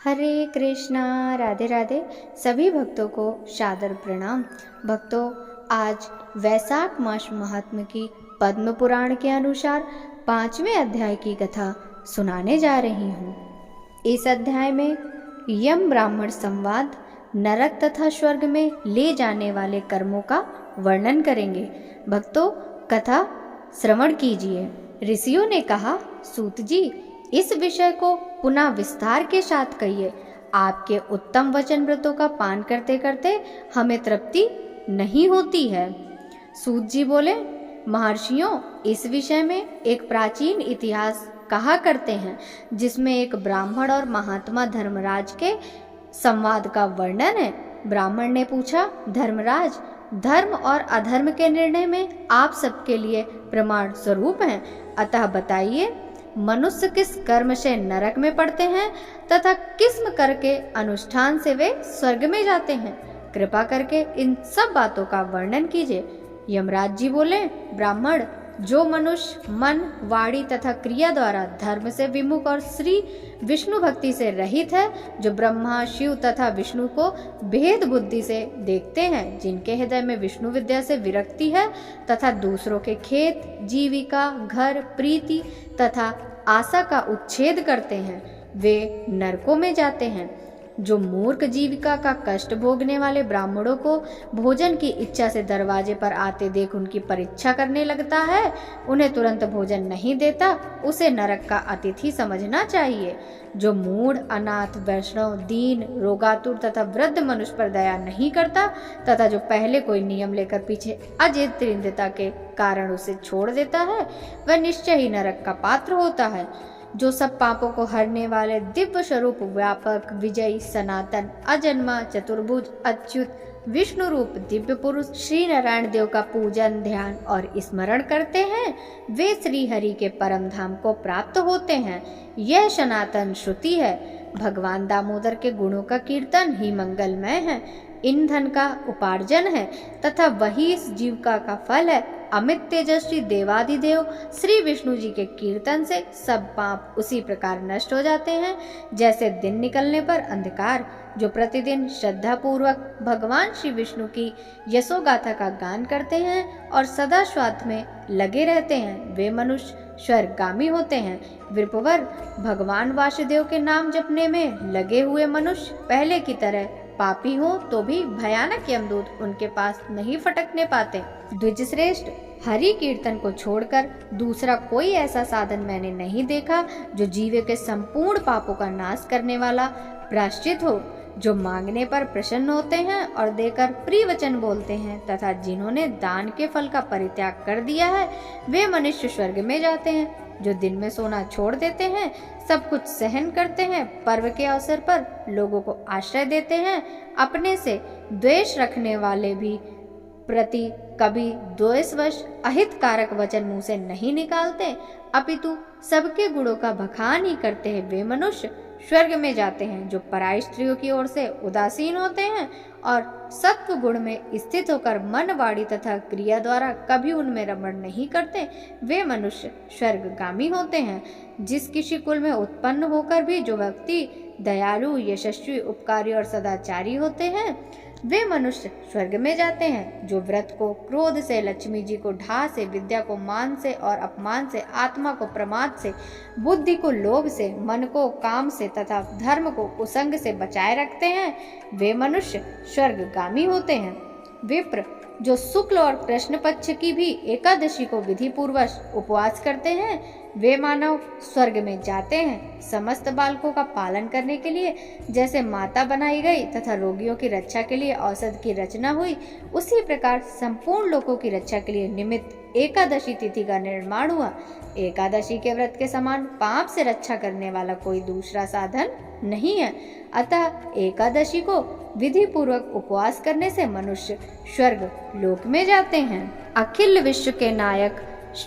हरे कृष्णा। राधे राधे। सभी भक्तों को सादर प्रणाम। भक्तों, आज वैशाख मास महात्म्य की पद्म पुराण के अनुसार 5वें अध्याय की कथा सुनाने जा रही हूँ। इस अध्याय में यम ब्राह्मण संवाद, नरक तथा स्वर्ग में ले जाने वाले कर्मों का वर्णन करेंगे। भक्तों, कथा श्रवण कीजिए। ऋषियों ने कहा, सूत जी, इस विषय को पुनः विस्तार के साथ कहिए। आपके उत्तम वचन व्रतों का पान करते करते हमें तृप्ति नहीं होती है। सूत जी बोले, महर्षियों, इस विषय में एक प्राचीन इतिहास कहा करते हैं, जिसमें एक ब्राह्मण और महात्मा धर्मराज के संवाद का वर्णन है। ब्राह्मण ने पूछा, धर्मराज, धर्म और अधर्म के निर्णय में आप सबके लिए प्रमाण स्वरूप हैं, अतः बताइए, मनुष्य किस कर्म से नरक में पड़ते हैं तथा किस कर के अनुष्ठान से वे स्वर्ग में जाते हैं? कृपा करके इन सब बातों का वर्णन कीजिए। यमराज जी बोले, ब्राह्मण, जो मनुष्य मन, वाणी तथा क्रिया द्वारा धर्म से विमुख और श्री विष्णु भक्ति से रहित है, जो ब्रह्मा, शिव तथा विष्णु को भेद बुद्धि से देखते हैं, जिनके हृदय में विष्णु विद्या से विरक्ति है तथा दूसरों के खेत, जीविका, घर, प्रीति तथा आशा का उच्छेद करते हैं, वे नरकों में जाते हैं। जो मूर्ख जीविका का कष्ट भोगने वाले ब्राह्मणों को भोजन की इच्छा से दरवाजे पर आते देख उनकी परीक्षा करने लगता है, उन्हें तुरंत भोजन नहीं देता, उसे नरक का अतिथि समझना चाहिए। जो मूढ़, अनाथ, वैष्णव, दीन, रोगातुर तथा वृद्ध मनुष्य पर दया नहीं करता तथा जो पहले कोई नियम लेकर पीछे अजितेंद्रियता के कारण उसे छोड़ देता है, वह निश्चय ही नरक का पात्र होता है। जो सब पापों को हरने वाले दिव्य स्वरूप, व्यापक, विजयी, सनातन, अजन्मा, चतुर्भुज, अच्युत, विष्णु रूप दिव्य पुरुष श्री नारायण देव का पूजन, ध्यान और स्मरण करते हैं, वे श्री हरि के परम धाम को प्राप्त होते हैं। यह सनातन श्रुति है। भगवान दामोदर के गुणों का कीर्तन ही मंगलमय है, ईंधन का उपार्जन है तथा वही इस जीविका का फल है। अमित तेजस्वी देवादिदेव श्री विष्णु जी के कीर्तन से सब पाप उसी प्रकार नष्ट हो जाते हैं, जैसे दिन निकलने पर अंधकार। जो प्रतिदिन श्रद्धा पूर्वक भगवान श्री विष्णु की यशोगाथा का गान करते हैं और सदा स्वार्थ में लगे रहते हैं, वे मनुष्य स्वर्गगामी होते हैं। विप्रवर, भगवान वासुदेव के नाम जपने में लगे हुए मनुष्य पहले की तरह पापी हो तो भी भयानक यमदूत उनके पास नहीं फटकने पाते। द्विजश्रेष्ठ, हरि कीर्तन को छोड़कर दूसरा कोई ऐसा साधन मैंने नहीं देखा जो जीव के संपूर्ण पापों का नाश करने वाला प्रायश्चित हो। जो मांगने पर प्रसन्न होते हैं और देकर प्रिय वचन बोलते हैं तथा जिन्होंने दान के फल का परित्याग कर दिया है, वे मनुष्य स्वर्ग में जाते हैं। जो दिन में सोना छोड़ देते हैं, सब कुछ सहन करते हैं, पर्व के अवसर पर लोगों को आश्रय देते हैं, अपने से द्वेष रखने वाले भी प्रति कभी द्वेषवश अहित कारक वचन मुंह से नहीं निकालते, अपितु सबके गुणों का बखान ही करते हैं, वे मनुष्य स्वर्ग में जाते हैं। जो पराई स्त्रियों की ओर से उदासीन होते हैं और सत्व गुण में स्थित होकर मन, वाणी तथा क्रिया द्वारा कभी उनमें रमण नहीं करते, वे मनुष्य स्वर्गगामी होते हैं। जिस किसी कुल में उत्पन्न होकर भी जो व्यक्ति दयालु, यशस्वी, उपकारी और सदाचारी होते हैं, वे मनुष्य स्वर्ग में जाते हैं। जो व्रत को क्रोध से, लक्ष्मी जी को ढा से, विद्या को मान से और अपमान से, आत्मा को प्रमाद से, बुद्धि को लोभ से, मन को काम से तथा धर्म को कुसंग से बचाए रखते हैं, वे मनुष्य स्वर्गगामी होते हैं। विप्र, जो शुक्ल और कृष्ण पक्ष की भी एकादशी को विधि पूर्वक उपवास करते हैं, वे मानव स्वर्ग में जाते हैं। समस्त बालकों का पालन करने के लिए जैसे माता बनाई गई तथा रोगियों की रक्षा के लिए औषध की रचना हुई, उसी प्रकार संपूर्ण लोगों की रक्षा के लिए निमित्त एकादशी तिथि का निर्माण हुआ। एकादशी के व्रत के समान पाप से रक्षा करने वाला कोई दूसरा साधन नहीं है, अतः एकादशी को विधि पूर्वक उपवास करने से मनुष्य स्वर्ग लोक में जाते हैं। अखिल विश्व के नायक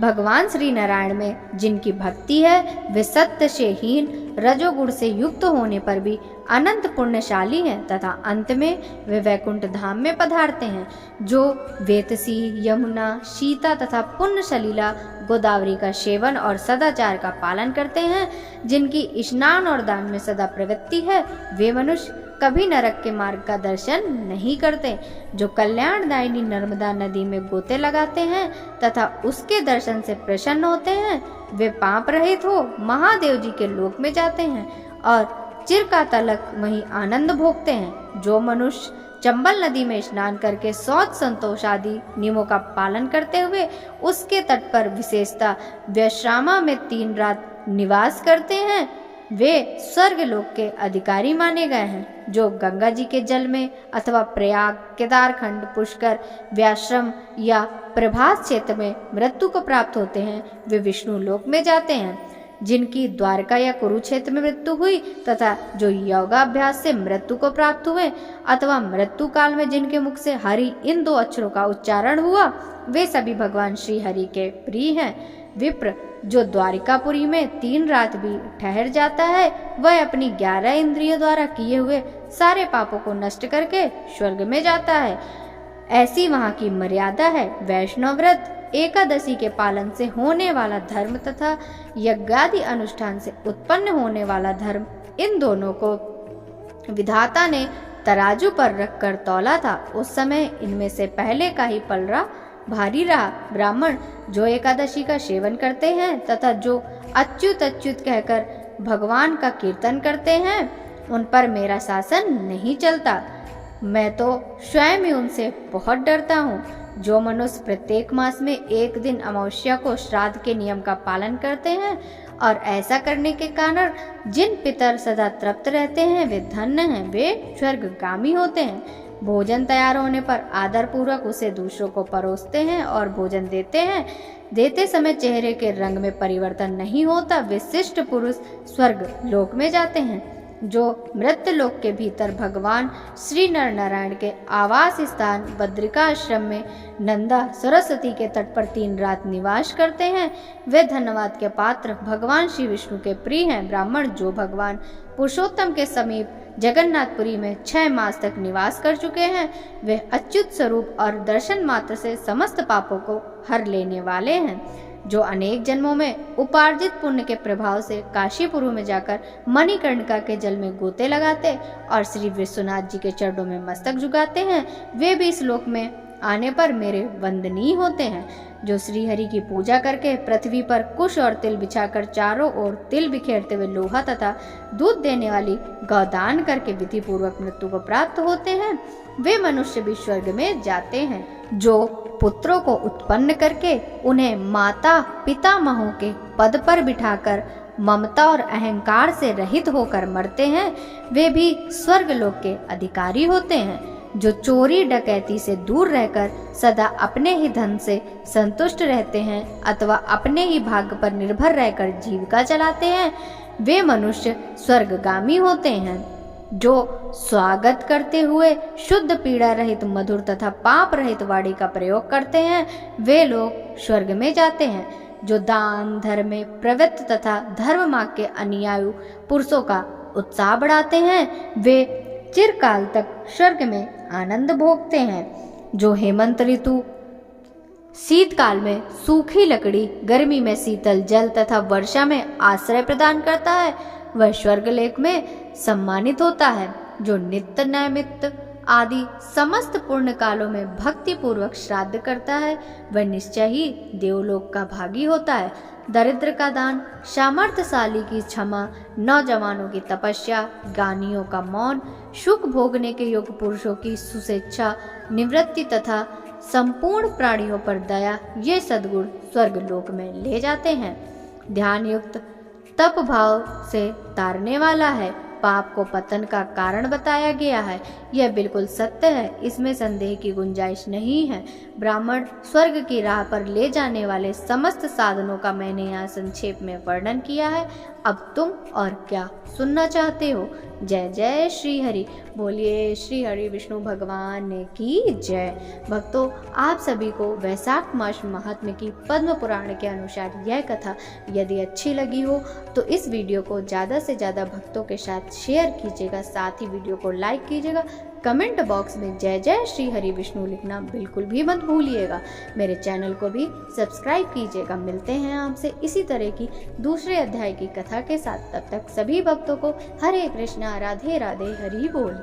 भगवान श्री नारायण में जिनकी भक्ति है, वे सत्य से हीन, रजोगुण से युक्त होने पर भी अनंत पुण्यशाली हैं तथा अंत में वे वैकुंठ धाम में पधारते हैं। जो वेतसी, यमुना, सीता तथा पुण्य सलीला गोदावरी का सेवन और सदाचार का पालन करते हैं, जिनकी स्नान और दान में सदा प्रवृत्ति है, वे मनुष्य कभी नरक के मार्ग का दर्शन नहीं करते। जो कल्याणदायिनी नर्मदा नदी में गोते लगाते हैं तथा उसके दर्शन से प्रसन्न होते हैं, वे पाप रहित हो महादेव जी के लोक में जाते हैं और चिरकातलक वहीं आनंद भोगते हैं। जो मनुष्य चंबल नदी में स्नान करके शौच संतोष आदि नियमों का पालन करते हुए उसके तट पर विशेषता व्यश्रामा में 3 रात निवास करते हैं, वे स्वर्ग लोक के अधिकारी माने गए हैं। जो गंगा जी के जल में अथवा प्रयाग, केदारखंड, पुष्कर, व्याश्रम या प्रभास क्षेत्र में मृत्यु को प्राप्त होते हैं, वे विष्णु लोक में जाते हैं। जिनकी द्वारका या कुरुक्षेत्र में मृत्यु हुई तथा जो योगाभ्यास से मृत्यु को प्राप्त हुए अथवा मृत्यु काल में जिनके मुख से हरि इन 2 अक्षरों का उच्चारण हुआ, वे सभी भगवान श्री हरि के प्रिय हैं। विप्र, जो द्वारिकापुरी में 3 रात भी ठहर जाता है, वह अपनी 11 इंद्रियों द्वारा किए हुए सारे पापों को नष्ट करके स्वर्ग में जाता है। ऐसी वहाँ की मर्यादा है। वैष्णव व्रत, एकादशी के पालन से होने वाला धर्म तथा यज्ञादि अनुष्ठान से उत्पन्न होने वाला धर्म, इन दोनों को विधाता ने तराजू पर रखकर तौला था। उस समय इनमें से पहले का ही पलड़ा भारी रहा। ब्राह्मण जो एकादशी का सेवन करते हैं तथा जो अच्युत अच्युत कहकर भगवान का कीर्तन करते हैं, उन पर मेरा शासन नहीं चलता। मैं तो स्वयं ही उनसे बहुत डरता हूँ। जो मनुष्य प्रत्येक मास में 1 दिन अमावस्या को श्राद्ध के नियम का पालन करते हैं और ऐसा करने के कारण जिन पितर सदा तृप्त रहते हैं, वे धन्य हैं, वे स्वर्गगामी होते हैं। भोजन तैयार होने पर आदर पूर्वक उसे दूसरों को परोसते हैं और भोजन देते हैं। देते समय चेहरे के रंग में परिवर्तन नहीं होता। विशिष्ट पुरुष स्वर्ग लोक में जाते हैं। जो मृत्यु लोक के भीतर भगवान श्री नर नारायण के आवास स्थान बद्रिका आश्रम में नंदा सरस्वती के तट पर 3 रात निवास करते हैं, वे धन्यवाद के पात्र भगवान श्री विष्णु के प्रिय हैं। ब्राह्मण जो भगवान पुरुषोत्तम के समीप जगन्नाथपुरी में 6 मास तक निवास कर चुके हैं, वे अच्युत स्वरूप और दर्शन मात्र से समस्त पापों को हर लेने वाले हैं। जो अनेक जन्मों में उपार्जित पुण्य के प्रभाव से काशीपुर में जाकर मणिकर्णिका के जल में गोते लगाते और श्री विश्वनाथ जी के चरणों में मस्तक झुकाते हैं, वे भी इस लोक में आने पर मेरे वंदनीय होते हैं। जो श्री हरि की पूजा करके पृथ्वी पर कुश और तिल बिछाकर चारों ओर तिल बिखेरते हुए लोहा तथा दूध देने वाली गौदान करके विधि पूर्वक मृत्यु को प्राप्त होते हैं, वे मनुष्य भी स्वर्ग में जाते हैं। जो पुत्रों को उत्पन्न करके उन्हें माता पितामहों के पद पर बिठाकर ममता और अहंकार से रहित होकर मरते हैं, वे भी स्वर्ग लोक के अधिकारी होते हैं। जो चोरी डकैती से दूर रहकर सदा अपने ही धन से संतुष्ट रहते हैं अथवा अपने ही भाग्य पर निर्भर रहकर जीविका चलाते हैं, वे मनुष्य स्वर्गगामी होते हैं। जो स्वागत करते हुए शुद्ध पीड़ा रहित मधुर तथा पाप रहित वाणी का प्रयोग करते हैं, वे लोग स्वर्ग में जाते हैं। जो दान धर्म में प्रवृत्त तथा धर्म मार्ग के अनुयायी पुरुषों का उत्साह बढ़ाते हैं, वे चिरकाल तक स्वर्ग में आनंद भोगते हैं। जो हेमंत ऋतु शीतकाल में सूखी लकड़ी, गर्मी में शीतल जल तथा वर्षा में आश्रय प्रदान करता है, वह स्वर्ग लेक में सम्मानित होता है। जो नित्य नैमित्त आदि समस्त पुण्य कालों में भक्ति पूर्वक श्राद्ध करता है, वह निश्चय ही देवलोक का भागी होता है। दरिद्र का दान, सामर्थ्यशाली की क्षमा, नौजवानों की तपस्या, ज्ञानियों का मौन, सुख भोगने के योग्य पुरुषों की सुस्वेच्छा निवृत्ति तथा संपूर्ण प्राणियों पर दया, ये सद्गुण स्वर्ग लोक में ले जाते हैं। ध्यान युक्त तप भाव से तारने वाला है। पाप को पतन का कारण बताया गया है, यह बिल्कुल सत्य है, इसमें संदेह की गुंजाइश नहीं है। ब्राह्मण स्वर्ग की राह पर ले जाने वाले समस्त साधनों का मैंने यहाँ संक्षेप में वर्णन किया है। अब तुम और क्या सुनना चाहते हो? जय जय श्री हरि। बोलिए श्री हरि विष्णु भगवान की जय। भक्तों, आप सभी को वैशाख मास महात्म्य की पद्म पुराण के अनुसार यह कथा यदि अच्छी लगी हो तो इस वीडियो को ज़्यादा से ज़्यादा भक्तों के साथ शेयर कीजिएगा, साथ ही वीडियो को लाइक कीजिएगा। कमेंट बॉक्स में जय जय श्री हरि विष्णु लिखना बिल्कुल भी मत भूलिएगा। मेरे चैनल को भी सब्सक्राइब कीजिएगा। मिलते हैं आपसे इसी तरह की दूसरे अध्याय की कथा के साथ। तब तक सभी भक्तों को हरे कृष्णा, राधे राधे, हरि बोल।